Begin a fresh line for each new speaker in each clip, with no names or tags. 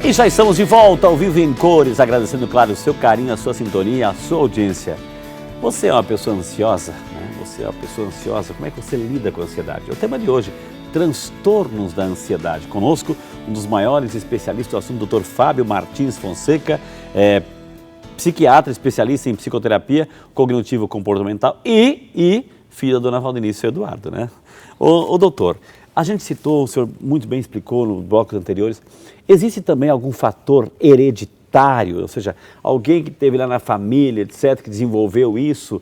E já estamos de volta ao vivo em cores, agradecendo, claro, o seu carinho, a sua sintonia, a sua audiência. Você é uma pessoa ansiosa, né? Você é uma pessoa ansiosa, como é que você lida com a ansiedade? É o tema de hoje, transtornos da ansiedade. Conosco, um dos maiores especialistas do assunto, Dr. Fábio Martins Fonseca, psiquiatra, especialista em psicoterapia cognitivo-comportamental e filho da dona Valdenice Eduardo, né? Ô doutor, a gente citou, o senhor muito bem explicou nos blocos anteriores, existe também algum fator hereditário, ou seja, alguém que teve lá na família, etc., que desenvolveu isso,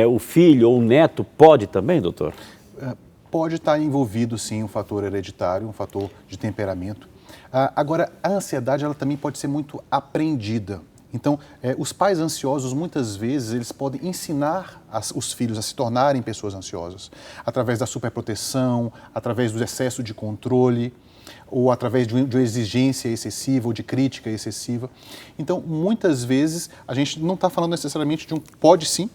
o filho ou o neto pode também, doutor?
Pode estar envolvido, sim, um fator hereditário, um fator de temperamento. Agora, a ansiedade ela também pode ser muito aprendida. Então, os pais ansiosos, muitas vezes, eles podem ensinar os filhos a se tornarem pessoas ansiosas, através da superproteção, através do excesso de controle, ou através de uma exigência excessiva ou de crítica excessiva. Então, muitas vezes, a gente não está falando necessariamente de pode sim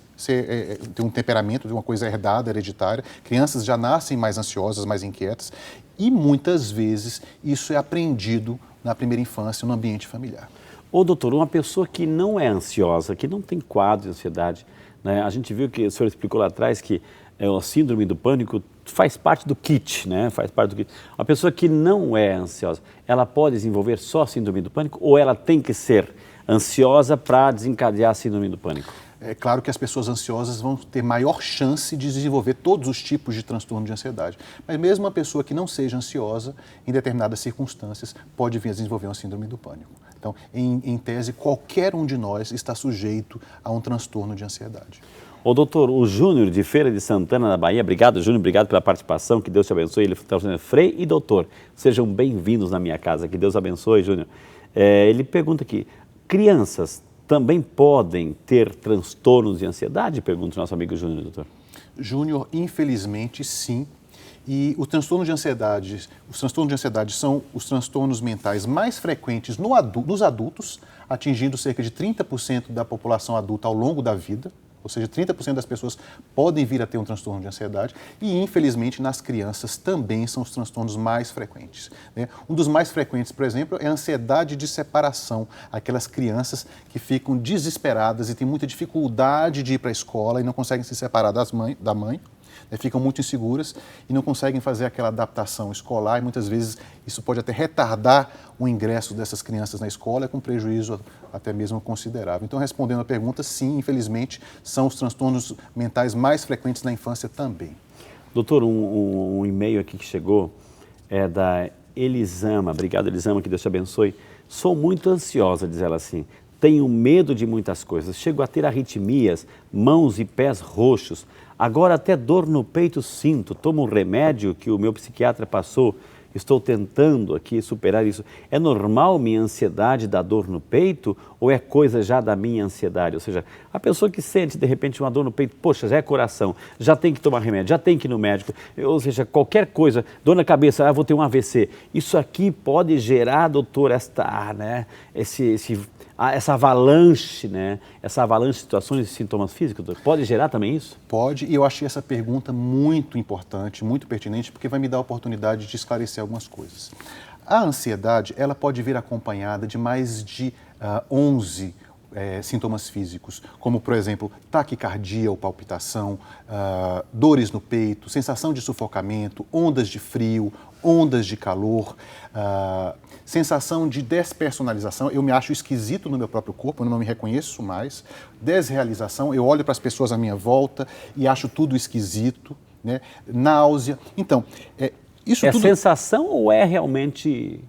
ter um temperamento, de uma coisa herdada, hereditária. Crianças já nascem mais ansiosas, mais inquietas, e muitas vezes isso é aprendido na primeira infância, no ambiente familiar.
Ô doutor, uma pessoa que não é ansiosa, que não tem quadro de ansiedade, né? A gente viu que o senhor explicou lá atrás que a síndrome do pânico faz parte do kit, né? Faz parte do kit. Uma pessoa que não é ansiosa, ela pode desenvolver só a síndrome do pânico ou ela tem que ser ansiosa para desencadear a síndrome do pânico?
É claro que as pessoas ansiosas vão ter maior chance de desenvolver todos os tipos de transtorno de ansiedade. Mas mesmo uma pessoa que não seja ansiosa, em determinadas circunstâncias, pode vir a desenvolver uma síndrome do pânico. Então, em tese, qualquer um de nós está sujeito a um transtorno de ansiedade.
Ô doutor, o Júnior de Feira de Santana, na Bahia, obrigado Júnior, obrigado pela participação, que Deus te abençoe. Ele está dizendo, Frei e doutor, sejam bem-vindos na minha casa, que Deus abençoe, Júnior. Ele pergunta aqui, crianças também podem ter transtornos de ansiedade? Pergunta o nosso amigo Júnior, doutor.
Júnior, infelizmente, sim. E os transtornos de ansiedade são os transtornos mentais mais frequentes nos adultos, atingindo cerca de 30% da população adulta ao longo da vida. Ou seja, 30% das pessoas podem vir a ter um transtorno de ansiedade e, infelizmente, nas crianças também são os transtornos mais frequentes, né? Um dos mais frequentes, por exemplo, é a ansiedade de separação, aquelas crianças que ficam desesperadas e têm muita dificuldade de ir para a escola e não conseguem se separar da mãe, né? Ficam muito inseguras e não conseguem fazer aquela adaptação escolar e muitas vezes isso pode até retardar o ingresso dessas crianças na escola com prejuízo até mesmo considerável. Então, respondendo à pergunta, sim, infelizmente, são os transtornos mentais mais frequentes na infância também.
Doutor, um e-mail aqui que chegou é da Elisama. Obrigado, Elisama, que Deus te abençoe. Sou muito ansiosa, diz ela assim. Tenho medo de muitas coisas. Chego a ter arritmias, mãos e pés roxos. Agora até dor no peito sinto. Tomo um remédio que o meu psiquiatra passou. Estou tentando aqui superar isso. É normal minha ansiedade da dor no peito ou é coisa já da minha ansiedade? Ou seja, a pessoa que sente de repente uma dor no peito, poxa, já é coração, já tem que tomar remédio, já tem que ir no médico. Ou seja, qualquer coisa, dor na cabeça, vou ter um AVC. Isso aqui pode gerar, doutor, essa avalanche, né? Essa avalanche de situações e sintomas físicos, doutor. Pode gerar também isso?
Pode, e eu achei essa pergunta muito importante, muito pertinente, porque vai me dar a oportunidade de esclarecer algumas coisas. A ansiedade, ela pode vir acompanhada de mais de 11 sintomas físicos, como, por exemplo, taquicardia ou palpitação, dores no peito, sensação de sufocamento, ondas de frio, ondas de calor, sensação de despersonalização, eu me acho esquisito no meu próprio corpo, eu não me reconheço mais, desrealização, eu olho para as pessoas à minha volta e acho tudo esquisito, né? Náusea. Então, isso tudo...
É sensação ou é realmente...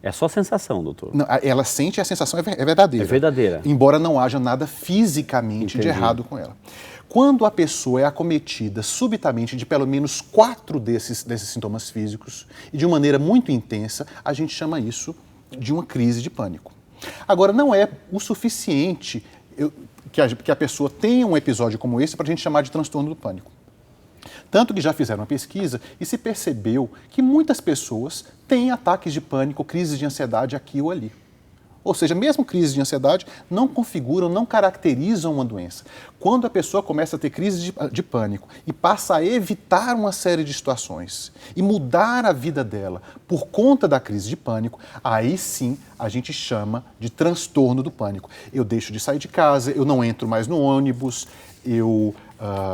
É só sensação, doutor?
Não, ela sente, a sensação é verdadeira.
É verdadeira.
Embora não haja nada fisicamente
Entendi.
de errado com ela. Quando a pessoa é acometida subitamente de pelo menos 4 desses sintomas físicos e de uma maneira muito intensa, a gente chama isso de uma crise de pânico. Agora, não é o suficiente que a pessoa tenha um episódio como esse para a gente chamar de transtorno do pânico. Tanto que já fizeram uma pesquisa e se percebeu que muitas pessoas têm ataques de pânico, crises de ansiedade aqui ou ali. Ou seja, mesmo crises de ansiedade não configuram, não caracterizam uma doença. Quando a pessoa começa a ter crise de pânico e passa a evitar uma série de situações e mudar a vida dela por conta da crise de pânico, aí sim a gente chama de transtorno do pânico. Eu deixo de sair de casa, eu não entro mais no ônibus, eu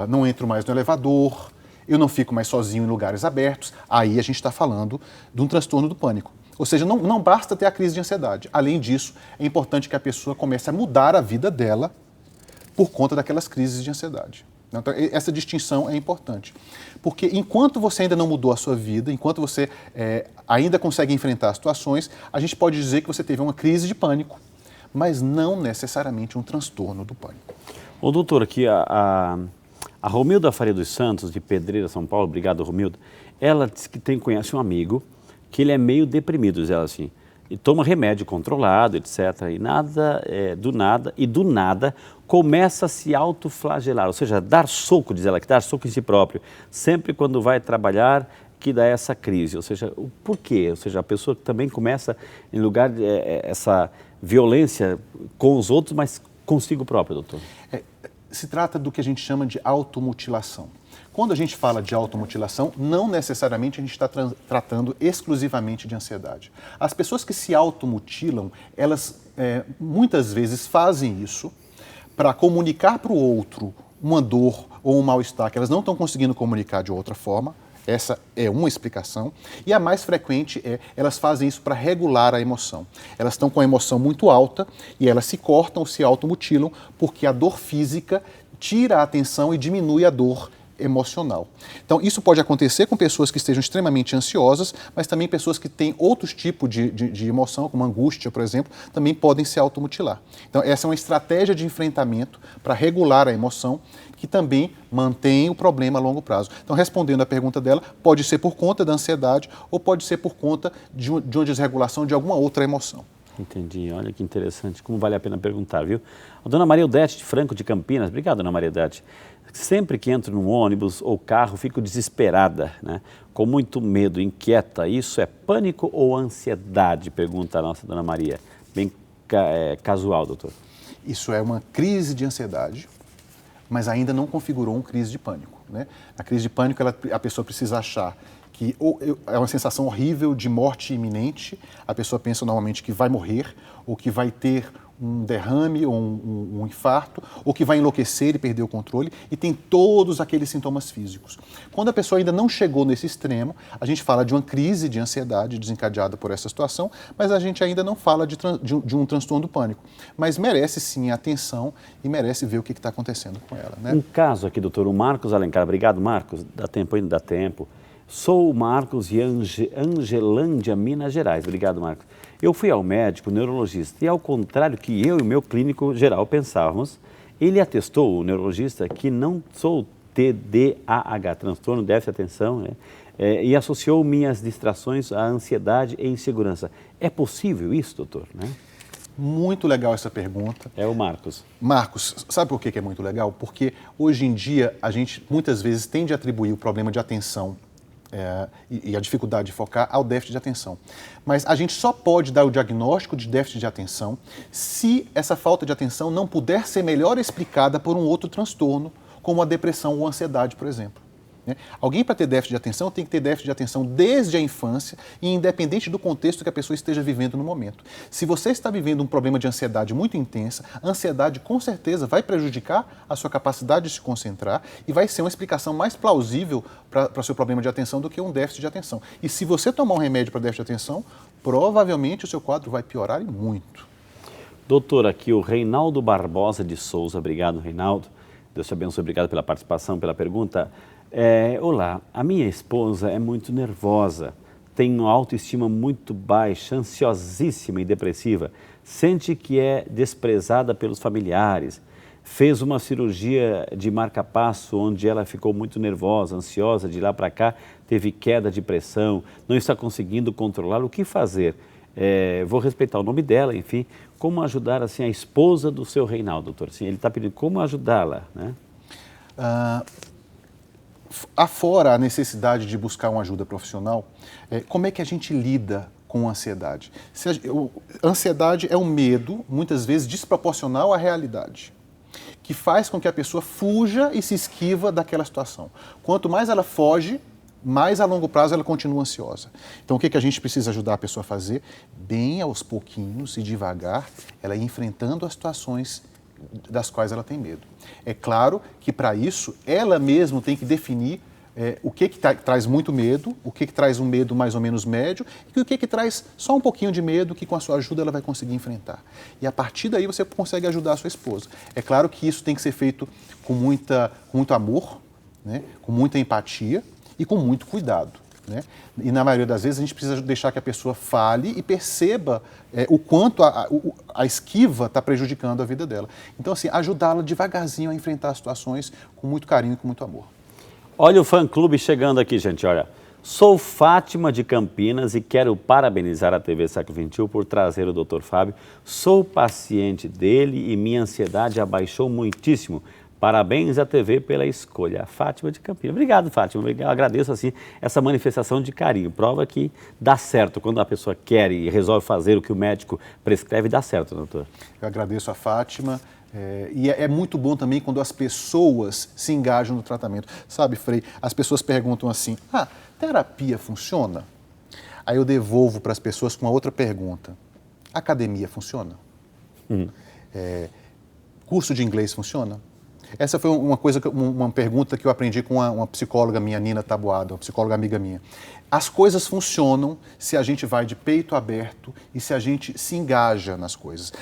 não entro mais no elevador, eu não fico mais sozinho em lugares abertos. Aí a gente está falando de um transtorno do pânico. Ou seja, não basta ter a crise de ansiedade. Além disso, é importante que a pessoa comece a mudar a vida dela por conta daquelas crises de ansiedade. Então, essa distinção é importante. Porque enquanto você ainda não mudou a sua vida, enquanto você ainda consegue enfrentar situações, a gente pode dizer que você teve uma crise de pânico, mas não necessariamente um transtorno do pânico.
Ô, doutor, aqui a Romilda Faria dos Santos, de Pedreira, São Paulo, obrigado, Romilda, ela disse que conhece um amigo que ele é meio deprimido, diz ela assim, e toma remédio controlado, etc. E do nada, começa a se autoflagelar, ou seja, dar soco, diz ela, que dar soco em si próprio, sempre quando vai trabalhar, que dá essa crise. Ou seja, o porquê? Ou seja, a pessoa também começa, em lugar de essa violência com os outros, mas consigo próprio, doutor.
Se trata do que a gente chama de automutilação. Quando a gente fala de automutilação, não necessariamente a gente está tratando exclusivamente de ansiedade. As pessoas que se automutilam, elas muitas vezes fazem isso para comunicar para o outro uma dor ou um mal-estar que elas não estão conseguindo comunicar de outra forma. Essa é uma explicação. E a mais frequente elas fazem isso para regular a emoção. Elas estão com a emoção muito alta e elas se cortam, se automutilam, porque a dor física tira a atenção e diminui a dor emocional. Então, isso pode acontecer com pessoas que estejam extremamente ansiosas, mas também pessoas que têm outros tipos de emoção, como angústia, por exemplo, também podem se automutilar. Então, essa é uma estratégia de enfrentamento para regular a emoção, que também mantém o problema a longo prazo. Então, respondendo à pergunta dela, pode ser por conta da ansiedade ou pode ser por conta de uma desregulação de alguma outra emoção.
Entendi. Olha que interessante. Como vale a pena perguntar, viu? A dona Maria Odete de Franco de Campinas. Obrigado, dona Maria Odete. Sempre que entro num ônibus ou carro, fico desesperada, né? Com muito medo, inquieta. Isso é pânico ou ansiedade? Pergunta a nossa dona Maria. Bem casual, doutor. Isso
é uma crise de ansiedade, mas ainda não configurou uma crise de pânico, né? A crise de pânico, a pessoa precisa achar que é uma sensação horrível de morte iminente, a pessoa pensa normalmente que vai morrer, ou que vai ter um derrame ou um infarto, ou que vai enlouquecer e perder o controle, e tem todos aqueles sintomas físicos. Quando a pessoa ainda não chegou nesse extremo, a gente fala de uma crise de ansiedade desencadeada por essa situação, mas a gente ainda não fala de um transtorno do pânico. Mas merece sim atenção e merece ver o que está acontecendo com ela, né?
Um caso aqui, doutor, o Marcos Alencar. Obrigado, Marcos. Dá tempo ainda, dá tempo. Sou o Marcos de Angelândia, Minas Gerais. Obrigado, Marcos. Eu fui ao médico neurologista e, ao contrário que eu e o meu clínico geral pensávamos, ele atestou, o neurologista, que não sou TDAH, transtorno de déficit de atenção, né? E associou minhas distrações à ansiedade e insegurança. É possível isso, doutor? Né?
Muito legal essa pergunta.
É o Marcos.
Marcos, sabe por que é muito legal? Porque hoje em dia a gente muitas vezes tende a atribuir o problema de atenção e a dificuldade de focar ao déficit de atenção. Mas a gente só pode dar o diagnóstico de déficit de atenção se essa falta de atenção não puder ser melhor explicada por um outro transtorno, como a depressão ou a ansiedade, por exemplo. Alguém, para ter déficit de atenção, tem que ter déficit de atenção desde a infância e independente do contexto que a pessoa esteja vivendo no momento. Se você está vivendo um problema de ansiedade muito intensa, a ansiedade com certeza vai prejudicar a sua capacidade de se concentrar e vai ser uma explicação mais plausível para o seu problema de atenção do que um déficit de atenção. E se você tomar um remédio para déficit de atenção, provavelmente o seu quadro vai piorar e muito.
Doutor, aqui o Reinaldo Barbosa de Souza. Obrigado, Reinaldo. Deus te abençoe. Obrigado pela participação, pela pergunta. Olá, a minha esposa é muito nervosa, tem uma autoestima muito baixa, ansiosíssima e depressiva, sente que é desprezada pelos familiares, fez uma cirurgia de marca-passo onde ela ficou muito nervosa, ansiosa, de lá para cá teve queda de pressão, não está conseguindo controlar, o que fazer? Vou respeitar o nome dela, enfim, como ajudar assim a esposa do seu Reinaldo, doutor? Assim, ele está pedindo como ajudá-la, né?
Afora a necessidade de buscar uma ajuda profissional, como é que a gente lida com ansiedade. Ansiedade é um medo, muitas vezes desproporcional à realidade, que faz com que a pessoa fuja e se esquiva daquela situação. Quanto mais ela foge, mais a longo prazo ela continua ansiosa. Então, o que a gente precisa ajudar a pessoa a fazer? Bem aos pouquinhos e devagar, ela ir enfrentando as situações das quais ela tem medo. É claro que, para isso, ela mesma tem que definir o que traz muito medo, o que traz um medo mais ou menos médio e o que traz só um pouquinho de medo que com a sua ajuda ela vai conseguir enfrentar. E a partir daí você consegue ajudar a sua esposa. É claro que isso tem que ser feito com muito amor, né? Com muita empatia e com muito cuidado, né? E na maioria das vezes a gente precisa deixar que a pessoa fale e perceba o quanto a esquiva está prejudicando a vida dela. Então, assim, ajudá-la devagarzinho a enfrentar as situações com muito carinho e com muito amor.
Olha o fã-clube chegando aqui, gente, olha. Sou Fátima de Campinas e quero parabenizar a TV Século XXI por trazer o Dr. Fábio. Sou paciente dele e minha ansiedade abaixou muitíssimo. Parabéns à TV pela escolha. Fátima de Campinas. Obrigado, Fátima. Eu agradeço assim, essa manifestação de carinho. Prova que dá certo. Quando a pessoa quer e resolve fazer o que o médico prescreve, dá certo, doutor.
Eu agradeço a Fátima. E é muito bom também quando as pessoas se engajam no tratamento. Sabe, Frei, as pessoas perguntam assim, terapia funciona? Aí eu devolvo para as pessoas com uma outra pergunta. Academia funciona? Curso de inglês funciona? Essa foi uma pergunta que eu aprendi com uma psicóloga minha, Nina Taboada, uma psicóloga amiga minha. As coisas funcionam se a gente vai de peito aberto e se a gente se engaja nas coisas.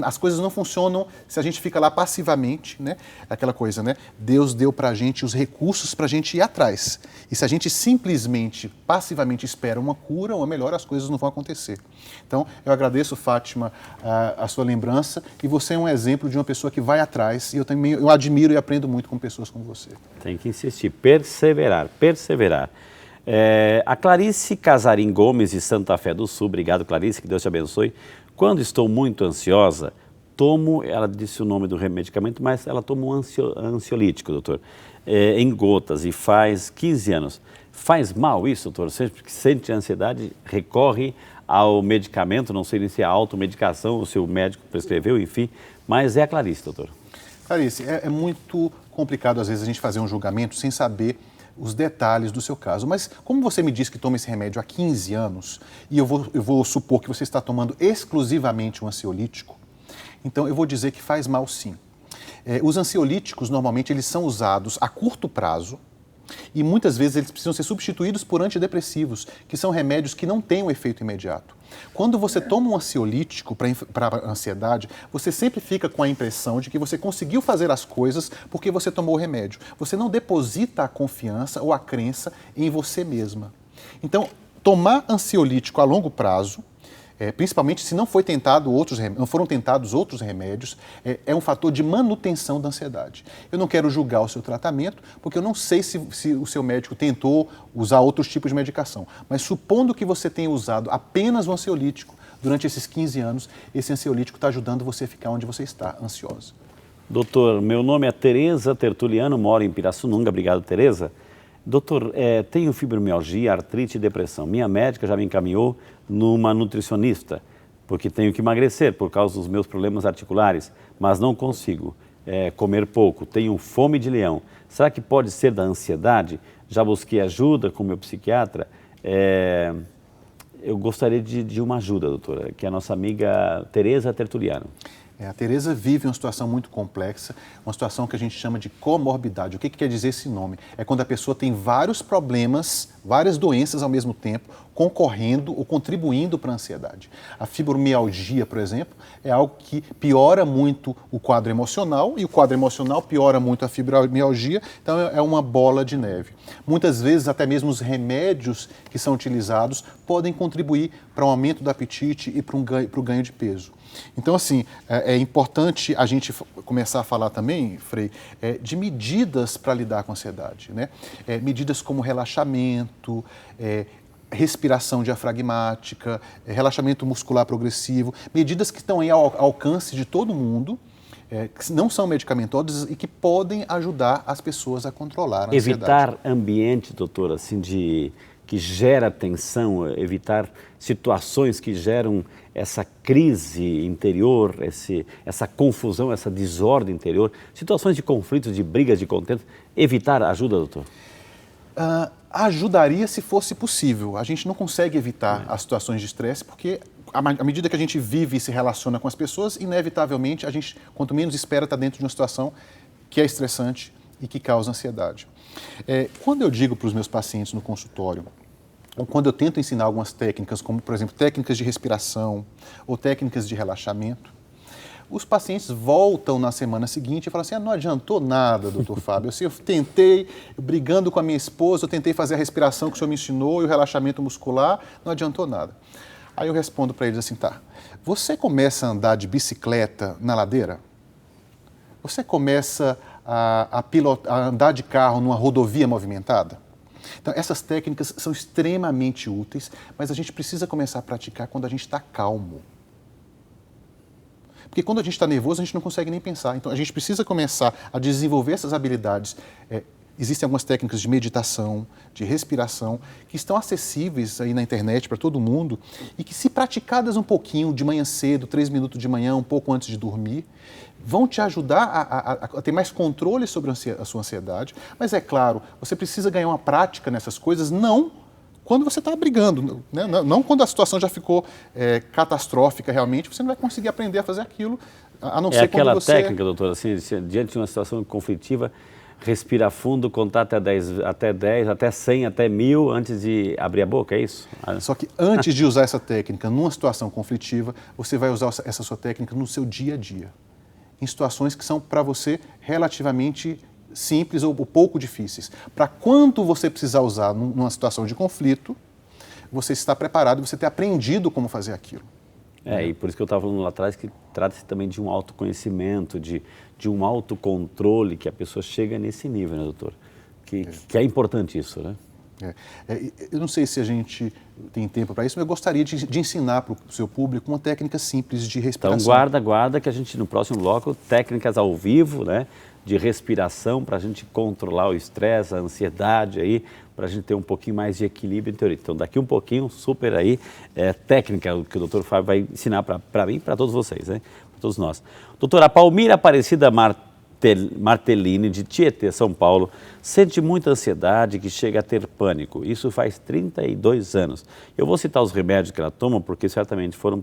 As coisas não funcionam se a gente fica lá passivamente, né? Aquela coisa, né? Deus deu pra gente os recursos pra gente ir atrás. E se a gente simplesmente, passivamente espera uma cura ou melhor, as coisas não vão acontecer. Então, eu agradeço, Fátima, a sua lembrança e você é um exemplo de uma pessoa que vai atrás e eu admiro e aprendo muito com pessoas como você.
Tem que insistir, perseverar, perseverar. A Clarice Casarim Gomes, de Santa Fé do Sul, obrigado, Clarice, que Deus te abençoe. Quando estou muito ansiosa, tomo, ela disse o nome do medicamento, mas ela toma um ansiolítico, doutor, em gotas e faz 15 anos. Faz mal isso, doutor? Você que sente ansiedade, recorre ao medicamento, não sei nem se é automedicação, o seu médico prescreveu, enfim, mas é a Clarice, doutor.
Clarice, é muito complicado às vezes a gente fazer um julgamento sem saber os detalhes do seu caso. Mas como você me disse que toma esse remédio há 15 anos, e eu vou supor que você está tomando exclusivamente um ansiolítico, então eu vou dizer que faz mal sim. Os ansiolíticos, normalmente, eles são usados a curto prazo e muitas vezes eles precisam ser substituídos por antidepressivos, que são remédios que não têm um efeito imediato. Quando você toma um ansiolítico para a ansiedade, você sempre fica com a impressão de que você conseguiu fazer as coisas porque você tomou o remédio. Você não deposita a confiança ou a crença em você mesma. Então, tomar ansiolítico a longo prazo, principalmente se não foram tentados outros remédios, é um fator de manutenção da ansiedade. Eu não quero julgar o seu tratamento, porque eu não sei se o seu médico tentou usar outros tipos de medicação. Mas supondo que você tenha usado apenas o ansiolítico durante esses 15 anos, esse ansiolítico está ajudando você a ficar onde você está, ansiosa.
Doutor, meu nome é Tereza Tertuliano, moro em Pirassununga. Obrigado, Tereza. Doutor, tenho fibromialgia, artrite e depressão. Minha médica já me encaminhou numa nutricionista, porque tenho que emagrecer por causa dos meus problemas articulares, mas não consigo comer pouco, tenho fome de leão. Será que pode ser da ansiedade? Já busquei ajuda com meu psiquiatra. Eu gostaria de uma ajuda, doutora, que é a nossa amiga Tereza Tertuliano.
A Tereza vive uma situação muito complexa, uma situação que a gente chama de comorbidade. O que quer dizer esse nome? É quando a pessoa tem vários problemas, várias doenças ao mesmo tempo, concorrendo ou contribuindo para a ansiedade. A fibromialgia, por exemplo, é algo que piora muito o quadro emocional e o quadro emocional piora muito a fibromialgia, então é uma bola de neve. Muitas vezes até mesmo os remédios que são utilizados podem contribuir para um aumento do apetite e para o ganho de peso. Então, assim, é importante a gente começar a falar também, Frei, de medidas para lidar com a ansiedade, né? Medidas como relaxamento, respiração diafragmática, relaxamento muscular progressivo, medidas que estão aí ao alcance de todo mundo, que não são medicamentosas e que podem ajudar as pessoas a controlar a ansiedade.
Evitar ambiente, doutor, assim, que gera tensão, evitar situações que geram essa crise interior, essa confusão, essa desordem interior, situações de conflitos, de brigas, de contentos, evitar ajuda, doutor?
Ajudaria se fosse possível. A gente não consegue evitar as situações de estresse porque à medida que a gente vive e se relaciona com as pessoas, inevitavelmente a gente, quanto menos espera, está dentro de uma situação que é estressante e que causa ansiedade. Quando eu digo para os meus pacientes no consultório, ou quando eu tento ensinar algumas técnicas, como, por exemplo, técnicas de respiração ou técnicas de relaxamento, os pacientes voltam na semana seguinte e falam assim, não adiantou nada, doutor Fábio, assim, eu tentei, brigando com a minha esposa, eu tentei fazer a respiração que o senhor me ensinou e o relaxamento muscular, não adiantou nada. Aí eu respondo para eles assim, tá, você começa a andar de bicicleta na ladeira? Você começa a andar de carro numa rodovia movimentada? Então, essas técnicas são extremamente úteis, mas a gente precisa começar a praticar quando a gente está calmo. Porque quando a gente está nervoso, a gente não consegue nem pensar. Então, a gente precisa começar a desenvolver essas habilidades. Existem algumas técnicas de meditação, de respiração, que estão acessíveis aí na internet para todo mundo e que, se praticadas um pouquinho, de manhã cedo, 3 minutos de manhã, um pouco antes de dormir, vão te ajudar a ter mais controle sobre a sua ansiedade. Mas, é claro, você precisa ganhar uma prática nessas coisas, não quando você está brigando, né? Não quando a situação já ficou catastrófica realmente, você não vai conseguir aprender a fazer aquilo, a não ser quando você...
É aquela técnica, doutor, assim, diante de uma situação conflitiva, respira fundo, contar até 10, até 100, até 1000 antes de abrir a boca, é isso?
Só que antes de usar essa técnica numa situação conflitiva, você vai usar essa sua técnica no seu dia a dia, em situações que são para você relativamente simples ou pouco difíceis. Para quando você precisar usar numa situação de conflito, você está preparado, você ter aprendido como fazer aquilo.
E por isso que eu estava falando lá atrás que trata-se também de um autoconhecimento, de um autocontrole, que a pessoa chega nesse nível, né, doutor? Que é importante isso, né?
Eu não sei se a gente tem tempo para isso, mas eu gostaria de ensinar para o seu público uma técnica simples de respiração.
Então guarda que a gente no próximo bloco, técnicas ao vivo, né? De respiração para a gente controlar o estresse, a ansiedade aí, para a gente ter um pouquinho mais de equilíbrio interior. Então daqui um pouquinho, super aí, técnica que o doutor Fábio vai ensinar para mim e para todos vocês, né? Para todos nós. Doutora Palmira Aparecida Martellini, de Tietê, São Paulo, sente muita ansiedade que chega a ter pânico. Isso faz 32 anos. Eu vou citar os remédios que ela toma, porque certamente foram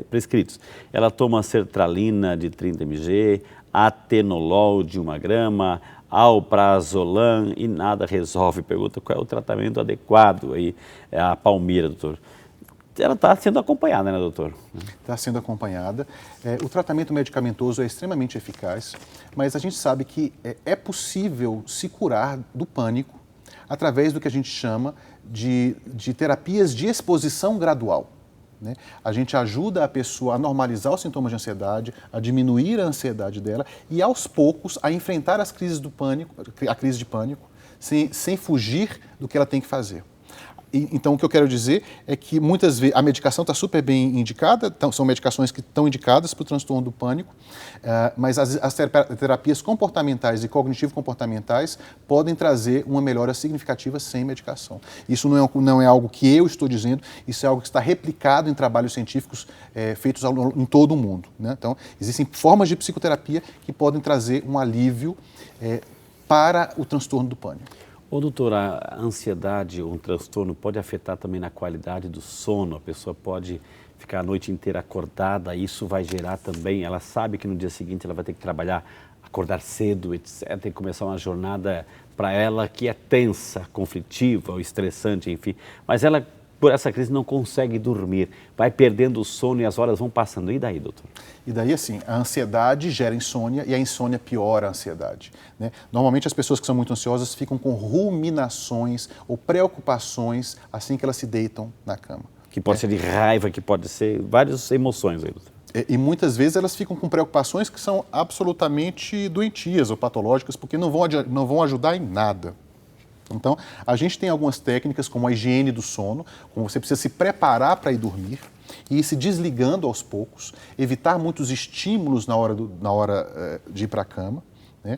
prescritos. Ela toma sertralina de 30 mg, atenolol de 1 grama, alprazolam e nada resolve. Pergunta qual é o tratamento adequado aí, a Palmira, doutor. Ela está sendo acompanhada, né, doutor?
Está sendo acompanhada. O tratamento medicamentoso é extremamente eficaz, mas a gente sabe que é possível se curar do pânico através do que a gente chama de terapias de exposição gradual, né? A gente ajuda a pessoa a normalizar os sintomas de ansiedade, a diminuir a ansiedade dela e, aos poucos, a enfrentar as crises do pânico, a crise de pânico, sem fugir do que ela tem que fazer. Então, o que eu quero dizer é que muitas vezes a medicação está super bem indicada, são medicações que estão indicadas para o transtorno do pânico, mas as terapias comportamentais e cognitivo-comportamentais podem trazer uma melhora significativa sem medicação. Isso não é algo que eu estou dizendo, isso é algo que está replicado em trabalhos científicos feitos em todo o mundo, né? Então, existem formas de psicoterapia que podem trazer um alívio para o transtorno do pânico.
Ô, doutor, a ansiedade ou um transtorno pode afetar também na qualidade do sono? A pessoa pode ficar a noite inteira acordada, isso vai gerar também, ela sabe que no dia seguinte ela vai ter que trabalhar, acordar cedo, etc., tem que começar uma jornada para ela que é tensa, conflitiva ou estressante, enfim, mas ela, por essa crise, não consegue dormir, vai perdendo o sono e as horas vão passando. E daí, doutor?
E daí, assim, a ansiedade gera insônia e a insônia piora a ansiedade, né? Normalmente, as pessoas que são muito ansiosas ficam com ruminações ou preocupações assim que elas se deitam na cama.
Que pode ser de raiva, que pode ser várias emoções aí, doutor.
E muitas vezes elas ficam com preocupações que são absolutamente doentias ou patológicas, porque não vão ajudar em nada. Então, a gente tem algumas técnicas como a higiene do sono, como você precisa se preparar para ir dormir e ir se desligando aos poucos, evitar muitos estímulos na hora de ir para a cama, né?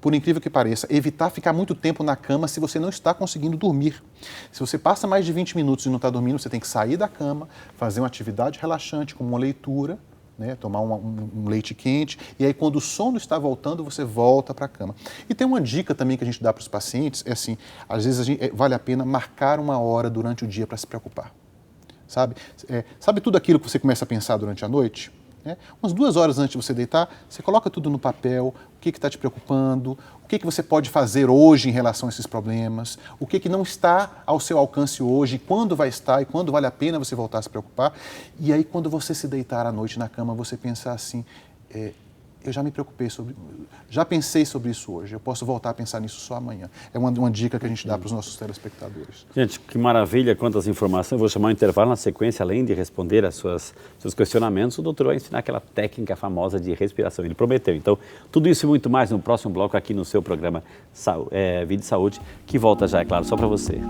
por incrível que pareça, evitar ficar muito tempo na cama se você não está conseguindo dormir. Se você passa mais de 20 minutos e não está dormindo, você tem que sair da cama, fazer uma atividade relaxante, como uma leitura, né, tomar um leite quente, e aí quando o sono está voltando, você volta para a cama. E tem uma dica também que a gente dá para os pacientes, é assim, às vezes vale a pena marcar uma hora durante o dia para se preocupar. Sabe tudo aquilo que você começa a pensar durante a noite? Umas 2 horas antes de você deitar, você coloca tudo no papel, o que está te preocupando, o que você pode fazer hoje em relação a esses problemas, o que não está ao seu alcance hoje, quando vai estar e quando vale a pena você voltar a se preocupar. E aí, quando você se deitar à noite na cama, você pensar assim, eu já pensei sobre isso hoje, eu posso voltar a pensar nisso só amanhã. É uma dica que a gente dá para os nossos telespectadores.
Gente, que maravilha, quantas informações. Eu vou chamar um intervalo na sequência, além de responder aos seus questionamentos, o doutor vai ensinar aquela técnica famosa de respiração. Ele prometeu. Então, tudo isso e muito mais no próximo bloco aqui no seu programa Vida e Saúde, que volta já, é claro, só para você.